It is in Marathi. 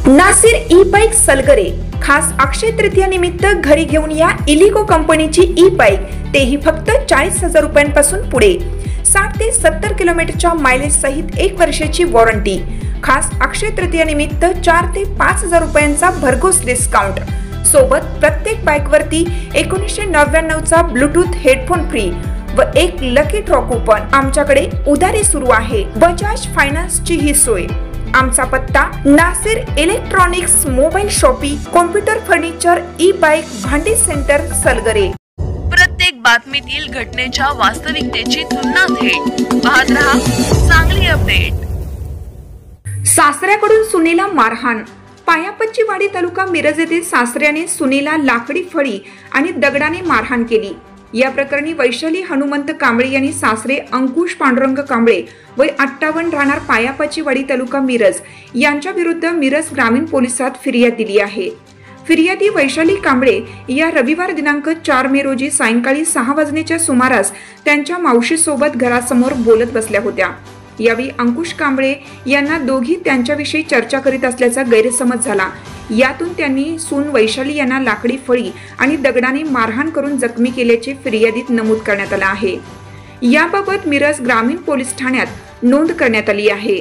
नासिर ई बाईक सलगरे खास अक्षय तृतीया निमित्त घरी घेऊन या इलिगो कंपनीची ई बाईक, तेही फक्त 40,000 रुपयांपासून पुढे। 60 ते 70 किलोमीटरच्या मायलेज सहित 1 वर्षाची वॉरंटी। खास अक्षय तृतीया निमित्त 4 ते 5,000 रुपयांचा भरघोस डिस्काउंट। सोबत प्रत्येक बाईकवरती 1999चा ब्लूटूथ हेडफोन फ्री व एक लकी ड्रॉ कूपन। आमच्याकडे उधारी सुरू आहे। बजाज फायनान्सची ही सोय। आमचा पत्ता Nasir electronics, mobile shoppe, computer, furniture, E bike, भांडी सेंटर, सलगरे। प्रत्येक बातमीतील घटनेच्या वास्तविकतेची तुलना थेट पाहत रहा चांगली अपडेट। सासऱ्याकडून सुनेला मारहाण। पायापच्चीवाडी तालुका मिरज येथे सासऱ्याने सुनेला लाकडी फळी आणि दगडाने मारहाण केली। या प्रकरणी वैशाली हनुमंत कांबळे यांनी सासरे अंकुश पांडुरंग कांबळे वय 58 राहणार पायापच्चीवाडी तालुका मिरज यांच्या विरुद्ध मिरज ग्रामीण पोलिसात फिर्याद दिली आहे। फिर्यादी वैशाली कांबळे या रविवार दिनांक 4 मे रोजी सायंकाळी 6 वाजण्याच्या सुमारास त्यांच्या मावशीसोबत घरासमोर बोलत बसल्या होत्या। यावेळी अंकुश कांबळे यांना दोघी त्यांच्याविषयी चर्चा करीत असल्याचा गैरसमज झाला। यातून त्यांनी सून वैशाली यांना लाकडी फळी आणि दगडाने मारहाण करून जखमी केल्याचे फिर्यादीत नमूद करण्यात आले आहे। याबाबत मिरज ग्रामीण पोलीस ठाण्यात नोंद करण्यात आली आहे।